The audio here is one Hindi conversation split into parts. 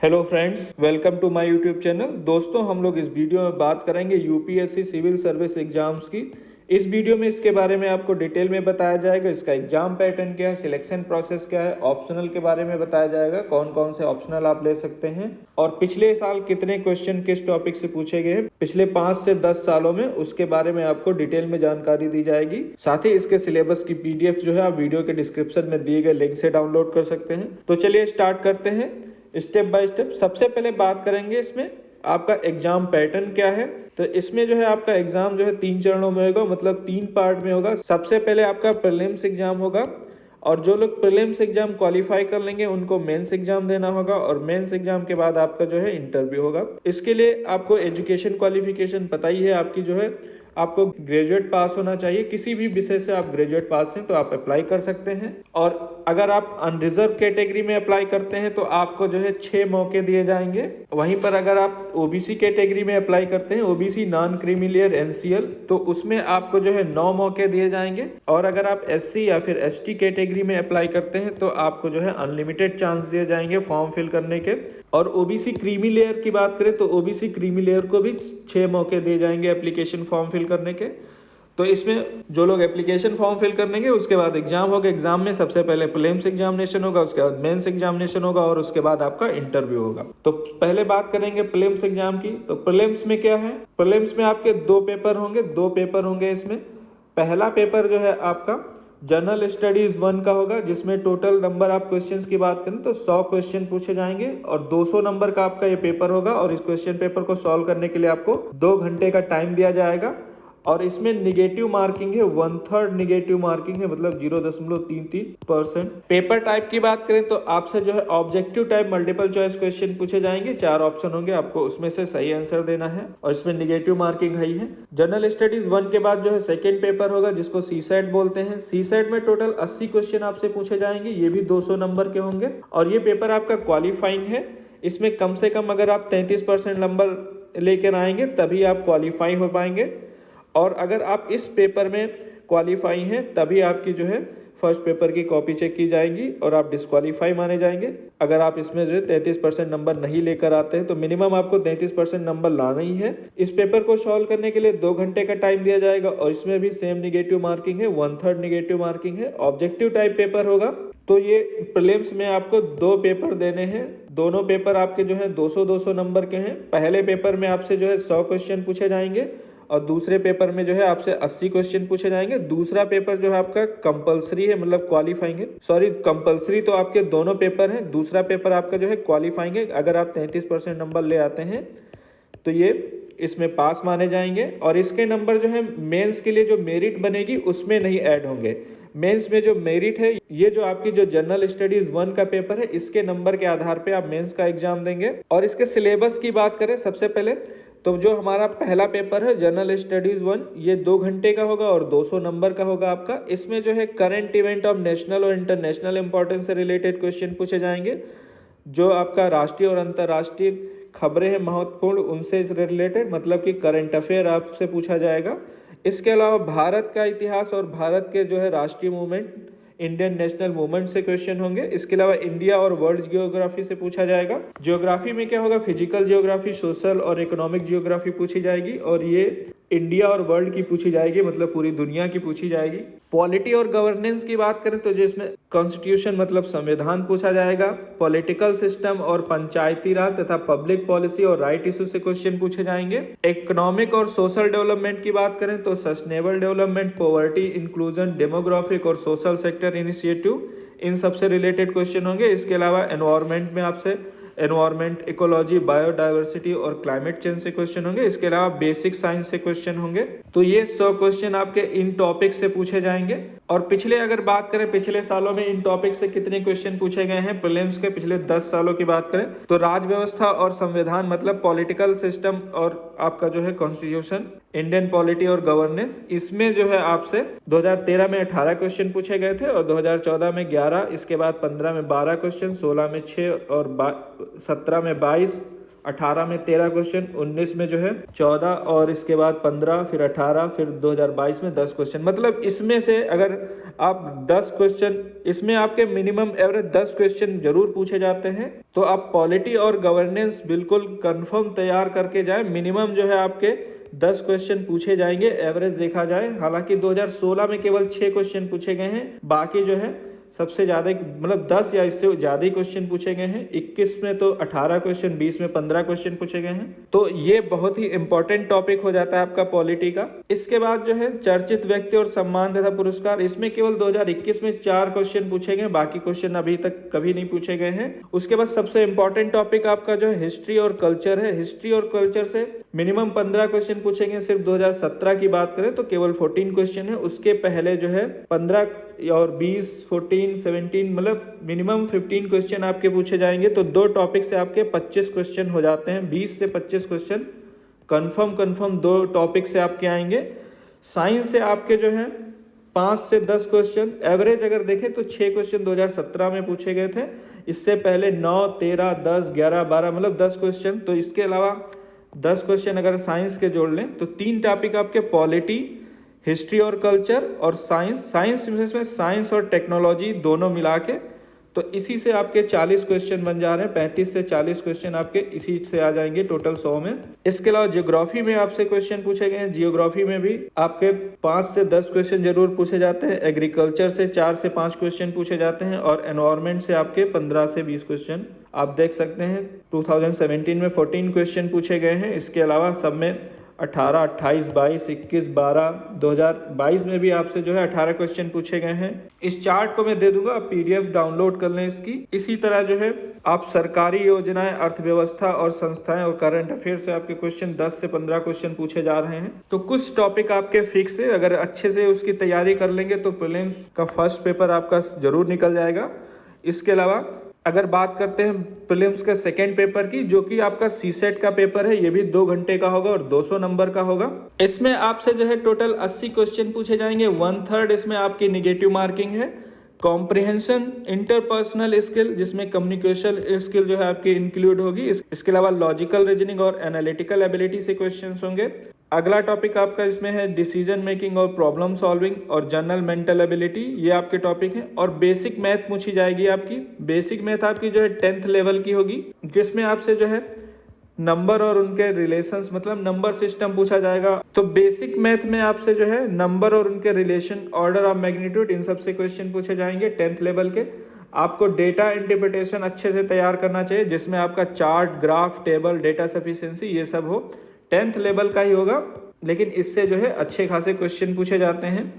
Hello friends, welcome to my YouTube channel. दोस्तों, हम लोग इस वीडियो में बात करेंगे यूपीएससी सिविल सर्विस एग्जाम्स की। इस वीडियो में इसके बारे में आपको डिटेल में बताया जाएगा। इसका एग्जाम पैटर्न क्या है, सिलेक्शन प्रोसेस क्या है, ऑप्शनल के बारे में बताया जाएगा, कौन कौन से ऑप्शनल आप ले सकते हैं और पिछले साल कितने क्वेश्चन किस टॉपिक से पूछे गए हैं पिछले 5 से 10 सालों में, उसके बारे में आपको डिटेल में जानकारी दी जाएगी। साथ ही इसके सिलेबस की पीडीएफ जो है आप वीडियो के डिस्क्रिप्शन में दिए गए लिंक से डाउनलोड कर सकते हैं। तो चलिए स्टार्ट करते हैं स्टेप बाय स्टेप। सबसे पहले बात करेंगे इसमें आपका एग्जाम पैटर्न क्या है। तो इसमें जो है आपका एग्जाम जो है 3 चरणों में होगा, मतलब 3 पार्ट में होगा। सबसे पहले आपका प्रीलिम्स एग्जाम होगा और जो लोग प्रीलिम्स एग्जाम क्वालिफाई कर लेंगे उनको मेंस एग्जाम देना होगा और मेंस एग्जाम के बाद आपका जो है इंटरव्यू होगा। इसके लिए आपको एजुकेशन क्वालिफिकेशन पता ही है आपकी, जो है आपको ग्रेजुएट पास होना चाहिए। किसी भी विषय से आप ग्रेजुएट पास हैं तो आप अप्लाई कर सकते हैं। और अगर आप अनरिजर्व कैटेगरी में अप्लाई करते हैं तो आपको जो है 6 मौके दिए जाएंगे। वहीं पर अगर आप ओबीसी कैटेगरी में अप्लाई करते हैं, ओबीसी नॉन क्रीमिलियर एनसीएल, तो उसमें आपको जो है 9 मौके दिए जाएंगे। और अगर आप एससी या फिर एसटी कैटेगरी में अप्लाई करते हैं तो आपको जो है अनलिमिटेड चांस दिए जाएंगे फॉर्म फिल करने के। और ओबीसी क्रीमी लेयर की बात करें तो ओबीसी क्रीमी लेयर को भी 6 मौके दिए जाएंगे एप्लीकेशन फॉर्म फिल करने के। तो इसमें जो लोग एप्लीकेशन फॉर्म फिल करेंगे उसके बाद एग्जाम होगा। एग्जाम में सबसे पहले प्रीलिम्स एग्जामिनेशन होगा, उसके बाद मेंस एग्जामिनेशन होगा और उसके बाद आपका इंटरव्यू होगा। तो पहले बात करेंगे प्रीलिम्स एग्जाम की। तो प्रीलिम्स में क्या है, प्रीलिम्स में आपके 2 पेपर होंगे इसमें। पहला पेपर जो है आपका जनरल स्टडीज 1 का होगा, जिसमें टोटल नंबर आप क्वेश्चंस की बात करें तो 100 क्वेश्चन पूछे जाएंगे और 200 नंबर का आपका ये पेपर होगा। और इस क्वेश्चन पेपर को सॉल्व करने के लिए आपको 2 घंटे का टाइम दिया जाएगा। और इसमें निगेटिव मार्किंग है, 1/3 निगेटिव मार्किंग है, मतलब 0.33%। पेपर टाइप की बात करें तो आपसे जो है objective type multiple choice question पूछे जाएंगे। 4 ऑप्शन होंगे, आपको उसमें से सही आंसर देना है और इसमें निगेटिव मार्किंग है ही है। जनरल स्टडीज 1 के बाद जो है सेकेंड पेपर होगा, जिसको सीसेट बोलते हैं। सीसेट में टोटल 80 क्वेश्चन आपसे पूछे जाएंगे, ये भी 200 नंबर के होंगे और ये पेपर आपका क्वालिफाइंग है। इसमें कम से कम अगर आप 33% नंबर लेकर आएंगे तभी आप क्वालिफाई हो पाएंगे। और अगर आप इस पेपर में क्वालिफाई हैं तभी आपकी जो है फर्स्ट पेपर की कॉपी चेक की जाएगी और आप डिस्क्वालीफाई माने जाएंगे। अगर आप इसमें जो है 33% नंबर नहीं लेकर आते हैं तो मिनिमम आपको 33% नंबर लाना ही है। इस पेपर को सॉल्व करने के लिए 2 घंटे का टाइम दिया जाएगा और इसमें भी सेम निगेटिव मार्किंग है, 1/3 निगेटिव मार्किंग है। ऑब्जेक्टिव टाइप पेपर होगा। तो ये प्रीलिम्स में आपको 2 पेपर देने हैं। दोनों पेपर आपके जो है 200-200 नंबर के हैं। पहले पेपर में आपसे जो है 100 क्वेश्चन पूछे जाएंगे और दूसरे पेपर में जो है आपसे 80 क्वेश्चन पूछे जाएंगे। दूसरा पेपर जो है आपका कंपलसरी है, मतलब क्वालिफाइंग है। सॉरी, कंपलसरी तो आपके दोनों पेपर हैं, दूसरा पेपर आपका जो है क्वालिफाइंग है। अगर आप 33% नंबर ले आते हैं तो ये इसमें पास माने जाएंगे। और इसके नंबर जो है मेंस के लिए जो मेरिट बनेगी उसमें नहीं ऐड होंगे। मेंस में जो मेरिट है, ये जो आपकी जो जनरल स्टडीज 1 का पेपर है, इसके नंबर के आधार पे आप मेंस का एग्जाम देंगे। और इसके सिलेबस की बात करें सबसे पहले, तो जो हमारा पहला पेपर है जनरल स्टडीज 1, ये 2 घंटे का होगा और 200 नंबर का होगा आपका। इसमें जो है करंट इवेंट ऑफ नेशनल और इंटरनेशनल इंपॉर्टेंस से रिलेटेड क्वेश्चन पूछे जाएंगे। जो आपका राष्ट्रीय और अंतर्राष्ट्रीय खबरें हैं महत्वपूर्ण, उनसे रिलेटेड, मतलब कि करंट अफेयर आपसे पूछा जाएगा। इसके अलावा भारत का इतिहास और भारत के जो है राष्ट्रीय मूवमेंट, इंडियन नेशनल मूवमेंट से क्वेश्चन होंगे। इसके अलावा इंडिया और वर्ल्ड जियोग्राफी से पूछा जाएगा। ज्योग्राफी में क्या होगा, फिजिकल जियोग्राफी, सोशल और इकोनॉमिक जियोग्राफी पूछी जाएगी और ये इंडिया और वर्ल्ड की पूछी जाएगी, मतलब पूरी दुनिया की पूछी जाएगी। पॉलिटी और गवर्नेंस की बात करें तो जिसमें कॉन्स्टिट्यूशन मतलब संविधान पूछा जाएगा। पॉलिटिकल सिस्टम और पंचायती राज तथा पब्लिक पॉलिसी और राइट इशू से क्वेश्चन पूछे जाएंगे। इकोनॉमिक और सोशल डेवलपमेंट की बात करें तो sustainable development, poverty, inclusion, demographic और सोशल सेक्टर इनिशिएटिव, इन सबसे रिलेटेड क्वेश्चन होंगे। इसके अलावा एनवायरमेंट में आपसे एनवायरमेंट, इकोलॉजी, बायोडाइवर्सिटी और क्लाइमेट चेंज से क्वेश्चन होंगे। इसके अलावा बेसिक साइंस से क्वेश्चन होंगे। तो ये 100 क्वेश्चन आपके इन टॉपिक से पूछे जाएंगे। और पिछले अगर बात करें पिछले सालों में इन टॉपिक से कितने क्वेश्चन पूछे गए हैं प्रीलिम्स के, पिछले 10 सालों की बात करें तो राज्य व्यवस्था और संविधान, मतलब पॉलिटिकल सिस्टम और आपका जो है कॉन्स्टिट्यूशन, इंडियन पॉलिटी और गवर्नेंस, इसमें जो है आपसे 2013 में 18 क्वेश्चन पूछे गए थे और 2014 में 11, इसके बाद 15 में 12 क्वेश्चन, 16 में 6 और 17 में 22 18 में 13 क्वेश्चन, 19 में जो है 14 और इसके बाद 15, फिर 18, फिर 2022 में 10 क्वेश्चन। मतलब इसमें से अगर आप 10 क्वेश्चन, इसमें आपके मिनिमम एवरेज 10 क्वेश्चन जरूर पूछे जाते हैं। तो आप पॉलिटी और गवर्नेंस बिल्कुल कंफर्म तैयार करके जाएं। मिनिमम जो है आपके 10 क्वेश्चन पूछे जाएंगे एवरेज देखा जाए। हालांकि 2016 में केवल 6 क्वेश्चन पूछे गए हैं, बाकी जो है सबसे ज़्यादा मतलब 10 या इससे ज़्यादा ही क्वेश्चन पूछे गए हैं। 21 में तो 18 क्वेश्चन, 20 में 15 क्वेश्चन पूछे गए हैं। तो ये बहुत ही इंपॉर्टेंट टॉपिक हो जाता है आपका पॉलिटी का। इसके बाद जो है चर्चित व्यक्ति और सम्मान तथा पुरस्कार, इसमें केवल 2021 में 4 क्वेश्चन पूछे गए, बाकी क्वेश्चन अभी तक कभी नहीं पूछे गए हैं। उसके बाद सबसे इंपॉर्टेंट टॉपिक आपका जो है हिस्ट्री और कल्चर है। हिस्ट्री और कल्चर से मिनिमम 15 क्वेश्चन पूछे गए। सिर्फ 2017 की बात करें तो केवल 14 क्वेश्चन है। उसके पहले जो है 15 और 20, 14, 17 मतलब मिनिमम 15 क्वेश्चन आपके पूछे जाएंगे। तो 2 टॉपिक से आपके 25 क्वेश्चन हो जाते हैं। 20 से 25 क्वेश्चन कंफर्म 2 टॉपिक से आपके आएंगे। साइंस से आपके जो है 5 से 10 क्वेश्चन, एवरेज अगर देखें तो 6 क्वेश्चन 2017 में पूछे गए थे। इससे पहले 9, 13, 10, 11, 12 मतलब 10 क्वेश्चन। तो इसके अलावा 10 क्वेश्चन अगर साइंस के जोड़ लें तो 3 टॉपिक आपके पॉलिटी, हिस्ट्री और कल्चर और साइंस में साइंस और टेक्नोलॉजी दोनों मिला के, तो इसी से आपके 40 क्वेश्चन बन जा रहे हैं। 35 से 40 क्वेश्चन आपके इसी से आ जाएंगे टोटल 100 में। इसके अलावा ज्योग्राफी में आपसे क्वेश्चन पूछे गए हैं। ज्योग्राफी में भी आपके 5 से 10 क्वेश्चन जरूर पूछे जाते हैं। एग्रीकल्चर से 4 से 5 क्वेश्चन पूछे जाते हैं और एनवायरमेंट से आपके 15 से 20 क्वेश्चन आप देख सकते हैं। 2017 में 14 क्वेश्चन पूछे गए हैं। इसके अलावा सब में 18, 28, 22, 21, 12, 2022 में भी आपसे जो है 18 क्वेश्चन पूछे गए हैं। इस चार्ट को मैं दे दूंगा, आप PDF डाउनलोड कर लें इसकी। इसी तरह जो है आप सरकारी योजनाएं, अर्थव्यवस्था और संस्थाएं और करंट अफेयर से आपके क्वेश्चन 10 से 15 क्वेश्चन पूछे जा रहे हैं। तो कुछ टॉपिक आपके फिक्स है, अगर अच्छे से उसकी तैयारी कर लेंगे तो प्रीलिम्स का फर्स्ट पेपर आपका जरूर निकल जाएगा। इसके अलावा अगर बात करते हैं प्रीलिम्स का सेकेंड पेपर की, जो कि आपका सीसेट का पेपर है, ये भी 2 घंटे का होगा और 200 नंबर का होगा। इसमें आपसे जो है टोटल 80 क्वेश्चन पूछे जाएंगे। 1/3 इसमें आपकी निगेटिव मार्किंग है। कॉम्प्रिहेंशन, इंटरपर्सनल स्किल, जिसमें कम्युनिकेशन स्किल जो है आपकी इंक्लूड होगी। इसके अलावा लॉजिकल रीजनिंग और एनालिटिकल एबिलिटी से क्वेश्चंस होंगे। अगला टॉपिक आपका इसमें है डिसीजन मेकिंग और प्रॉब्लम सॉल्विंग और जनरल मेंटल एबिलिटी, ये आपके टॉपिक हैं। और बेसिक मैथ पूछी जाएगी आपकी। बेसिक मैथ आपकी जो है 10th लेवल की होगी, जिसमें आपसे जो है नंबर और उनके रिलेशंस मतलब नंबर सिस्टम पूछा जाएगा। तो बेसिक मैथ में आपसे जो है नंबर और उनके रिलेशन, ऑर्डर ऑफ मैग्नीट्यूड, इन सब से क्वेश्चन पूछे जाएंगे 10th लेवल के। आपको डेटा इंटरप्रिटेशन अच्छे से तैयार करना चाहिए, जिसमें आपका chart, graph, table, data sufficiency ये सब हो। 10th लेवल का ही होगा, लेकिन इससे जो है अच्छे खासे क्वेश्चन पूछे जाते हैं।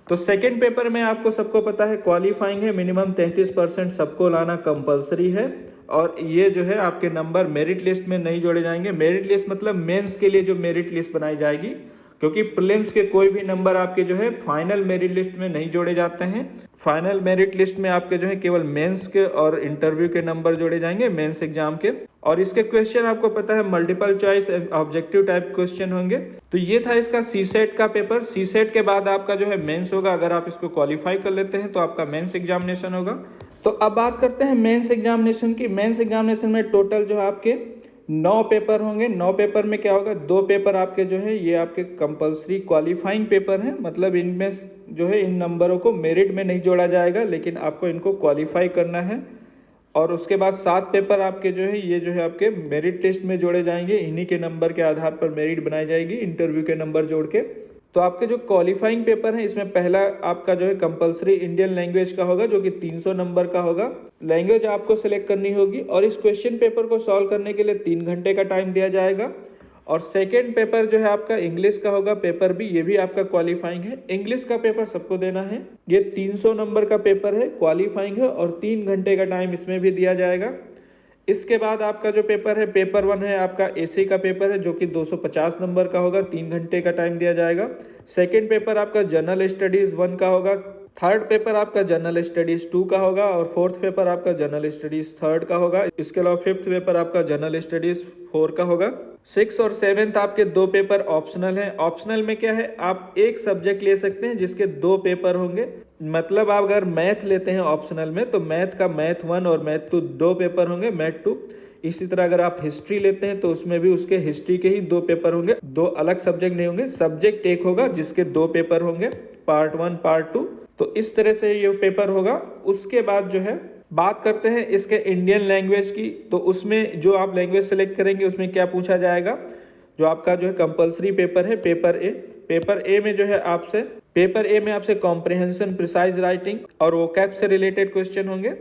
तो सेकंड पेपर में आपको सबको पता है क्वालिफाइंग है, मिनिमम 33% सबको लाना कंपलसरी है। और ये जो है आपके नंबर मेरिट लिस्ट में नहीं जोड़े जाएंगे। मेरिट लिस्ट मतलब मेंस के लिए जो मेरिट लिस्ट बनाई जाएगी, क्योंकि प्रीलिम्स के कोई भी नंबर आपके जो है फाइनल मेरिट लिस्ट में नहीं जोड़े जाते हैं। फाइनल मेरिट लिस्ट में आपके जो है केवल मेंस के और इंटरव्यू के नंबर जोड़े जाएंगे, मेंस एग्जाम के। और इसके क्वेश्चन आपको पता है multiple choice objective type question होंगे। तो ये था इसका सीसेट का पेपर। सीसेट के बाद आपका जो है मेंस होगा। अगर आप इसको क्वालिफाई कर लेते हैं तो आपका मेंस एग्जामिनेशन होगा। तो अब बात करते हैं मेंस एग्जामिनेशन की। मेंस एग्जामिनेशन में टोटल जो है आपके 9 पेपर होंगे। 9 पेपर में क्या होगा, 2 पेपर आपके जो है ये आपके कंपलसरी क्वालिफाइंग पेपर हैं, मतलब इनमें जो है इन नंबरों को मेरिट में नहीं जोड़ा जाएगा, लेकिन आपको इनको क्वालिफाई करना है। और उसके बाद 7 पेपर आपके जो है ये जो है आपके मेरिट लिस्ट में जोड़े जाएंगे। इन्हीं के नंबर के आधार पर मेरिट बनाई जाएगी, इंटरव्यू के नंबर जोड़ के। तो आपके जो क्वालिफाइंग पेपर है, इसमें पहला आपका जो है कंपलसरी इंडियन लैंग्वेज का होगा, जो कि 300 नंबर का होगा। लैंग्वेज आपको सिलेक्ट करनी होगी और इस क्वेश्चन पेपर को सॉल्व करने के लिए 3 घंटे का टाइम दिया जाएगा। और सेकेंड पेपर जो है आपका इंग्लिश का होगा, पेपर भी, ये भी आपका क्वालिफाइंग है। इंग्लिश का पेपर सबको देना है। ये 300 नंबर का पेपर है, क्वालिफाइंग है और 3 घंटे का टाइम इसमें भी दिया जाएगा। इसके बाद आपका जो पेपर है, पेपर 1 है आपका एसी का पेपर है, जो कि 250 नंबर का होगा, 3 घंटे का टाइम दिया जाएगा। सेकेंड पेपर आपका जनरल स्टडीज 1 का होगा। थर्ड पेपर आपका जनरल स्टडीज 2 का होगा और फोर्थ पेपर आपका जनरल स्टडीज 3rd का होगा। इसके अलावा फिफ्थ पेपर आपका जनरल स्टडीज 4 का होगा। 6th और 7th आपके 2 पेपर ऑप्शनल हैं। ऑप्शनल में क्या है, आप एक सब्जेक्ट ले सकते हैं जिसके 2 पेपर होंगे। मतलब आप अगर मैथ लेते हैं ऑप्शनल में, तो मैथ का मैथ 1 और मैथ 2 2 पेपर होंगे, मैथ 2। इसी तरह अगर आप हिस्ट्री लेते हैं तो उसमें भी उसके हिस्ट्री के ही 2 पेपर होंगे, 2 अलग सब्जेक्ट नहीं होंगे, सब्जेक्ट एक होगा जिसके 2 पेपर होंगे, पार्ट 1 पार्ट 2। तो इस तरह से ये पेपर होगा। उसके बाद जो है बात करते हैं इसके इंडियन लैंग्वेज की। तो उसमें जो आप लैंग्वेज सेलेक्ट करेंगे उसमें क्या पूछा जाएगा, जो आपका जो है कंपलसरी पेपर है पेपर ए। पेपर ए में जो है आपसे कॉम्प्रिहेंशन, प्रिसाइज राइटिंग और वोकैब से रिलेटेड क्वेश्चन होंगे।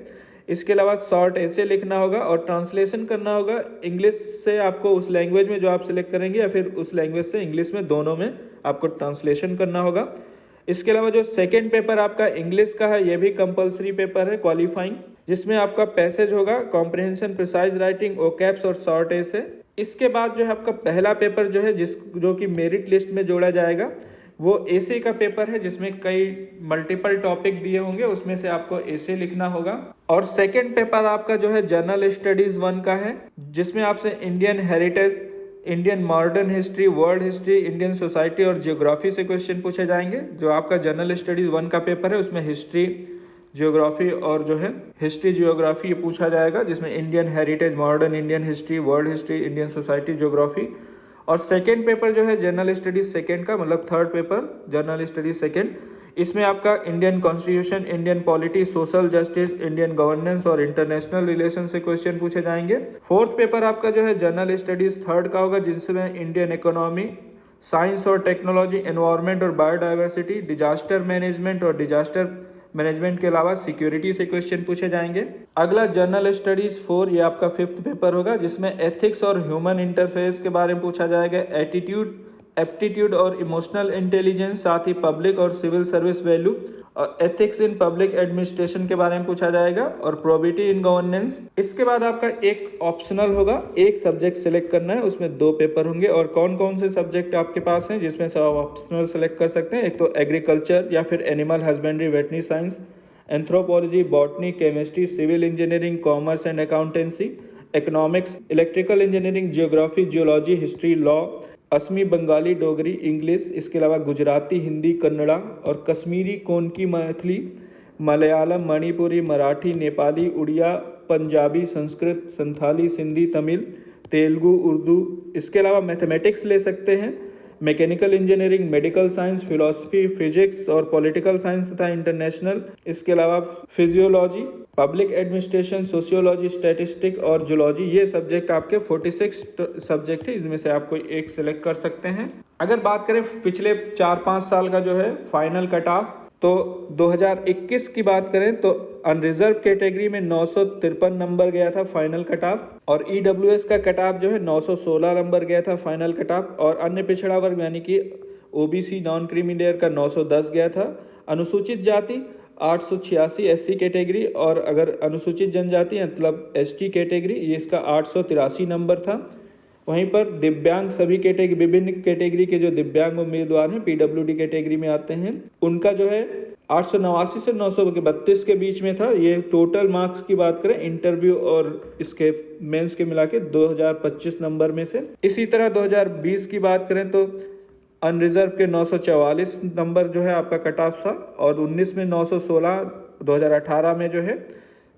इसके अलावा शॉर्ट ऐसे लिखना होगा और ट्रांसलेशन करना होगा इंग्लिश से आपको उस लैंग्वेज में जो आप सिलेक्ट करेंगे या फिर उस लैंग्वेज से इंग्लिश में, दोनों में आपको ट्रांसलेशन करना होगा। इसके अलावा जो सेकेंड पेपर आपका इंग्लिश का है, ये भी कंपलसरी पेपर है क्वालिफाइंग, जिसमें आपका पैसेज होगा, कॉम्प्रिहेंशन, प्रिसाइज राइटिंग, वोकैब्स और शॉर्ट ऐसे। इसके बाद जो है आपका पहला पेपर जो है जो कि मेरिट लिस्ट में जोड़ा जाएगा, वो एसे का पेपर है, जिसमें कई मल्टीपल टॉपिक दिए होंगे, उसमें से आपको एसे लिखना होगा। और सेकंड पेपर आपका जो है जनरल स्टडीज 1 का है, जिसमें आपसे Indian heritage, Indian modern history, world history, Indian society और जियोग्राफी से क्वेश्चन पूछे जाएंगे। जो आपका जनरल स्टडीज 1 का पेपर है उसमें हिस्ट्री, जियोग्राफी और जो है हिस्ट्री, जियोग्राफी ये पूछा जाएगा, जिसमें Indian heritage, modern Indian history, world history, Indian society, geography. और सेकेंड पेपर जो है जनरल स्टडीज सेकेंड का, मतलब third paper general studies second, इसमें आपका Indian constitution, Indian polity, social justice, Indian governance और इंटरनेशनल रिलेशन से क्वेश्चन पूछे जाएंगे। फोर्थ पेपर आपका जो है जनरल स्टडीज थर्ड का होगा, जिसमें इंडियन इकोनॉमी, साइंस और टेक्नोलॉजी, एनवायरनमेंट और बायोडाइवर्सिटी, डिजास्टर मैनेजमेंट और डिजास्टर मैनेजमेंट के अलावा सिक्योरिटी से क्वेश्चन पूछे जाएंगे। अगला जनरल स्टडीज 4, ये आपका फिफ्थ पेपर होगा, जिसमें एथिक्स और ह्यूमन इंटरफेस के बारे में पूछा जाएगा, एटीट्यूड, एप्टीट्यूड और इमोशनल इंटेलिजेंस, साथ ही पब्लिक और सिविल सर्विस वैल्यू और एथिक्स इन पब्लिक एडमिनिस्ट्रेशन के बारे में पूछा जाएगा, और प्रोबिटी इन गवर्नेंस। इसके बाद आपका एक ऑप्शनल होगा, एक सब्जेक्ट सिलेक्ट करना है, उसमें 2 पेपर होंगे। और कौन कौन से सब्जेक्ट आपके पास हैं जिसमें से आप ऑप्शनल सेलेक्ट कर सकते हैं, एक तो एग्रीकल्चर या फिर animal husbandry, veterinary science, anthropology, botany, chemistry, civil engineering, commerce and accountancy, economics, electrical engineering, geography, geology, history, law, Assamese, Bengali, Dogri, English, इसके अलावा गुजराती, हिंदी, कन्नड़ा और कश्मीरी, कोंकणी, मैथिली, मलयालम, मणिपुरी, मराठी, नेपाली, उड़िया, पंजाबी, संस्कृत, संथाली, सिंधी, तमिल, तेलुगु, उर्दू। इसके अलावा मैथमेटिक्स ले सकते हैं, mechanical engineering, medical science, philosophy, physics और पॉलिटिकल साइंस तथा इंटरनेशनल। इसके अलावा physiology, public administration, sociology, statistic और जूलॉजी। ये सब्जेक्ट आपके 46 सब्जेक्ट है, इसमें से आप कोई एक सिलेक्ट कर सकते हैं। अगर बात करें पिछले 4-5 साल का जो है फाइनल कट ऑफ, तो 2021 की बात करें तो अनरिजर्व कैटेगरी में 953 नंबर गया था फाइनल कट ऑफ, और ईडब्ल्यूएस का कट ऑफ जो है 916 नंबर गया था फाइनल कट ऑफ, और अन्य पिछड़ा वर्ग यानी कि ओबीसी, नॉन क्रीमी लेयर का 910 गया था। अनुसूचित जाति 886 एससी कैटेगरी, और अगर अनुसूचित जनजाति मतलब एसटी कैटेगरी, ये इसका 883 नंबर था। वहीं पर दिव्यांग सभी कैटेगरी, विभिन्न कैटेगरी के जो दिव्यांग उम्मीदवार हैं पीडब्ल्यूडी कैटेगरी में आते हैं, उनका जो है 889 से 932 के बीच में था। ये टोटल मार्क्स की बात करें इंटरव्यू और इसके मेंस के मिला के 2025 नंबर में से। इसी तरह 2020 की बात करें तो अनरिजर्व के 944 नंबर जो है आपका कट ऑफ था, और 19 में 916, 2018 में जो है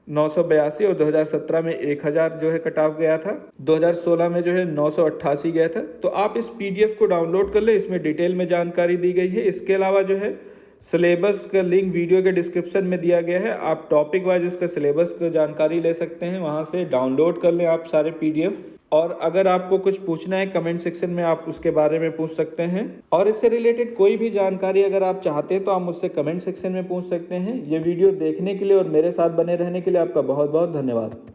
982 और 2017 में 1000 जो है कट ऑफ गया था, 2016 में जो है 988 गया था। तो आप इस पीडीएफ को डाउनलोड कर ले, इसमें डिटेल में जानकारी दी गई है। इसके अलावा जो है सिलेबस का लिंक वीडियो के डिस्क्रिप्शन में दिया गया है, आप टॉपिक वाइज उसका सिलेबस की जानकारी ले सकते हैं, वहां से डाउनलोड कर लें आप सारे पीडीएफ। और अगर आपको कुछ पूछना है कमेंट सेक्शन में आप उसके बारे में पूछ सकते हैं, और इससे रिलेटेड कोई भी जानकारी अगर आप चाहते हैं तो आप मुझसे कमेंट सेक्शन में पूछ सकते हैं। ये वीडियो देखने के लिए और मेरे साथ बने रहने के लिए आपका बहुत बहुत धन्यवाद।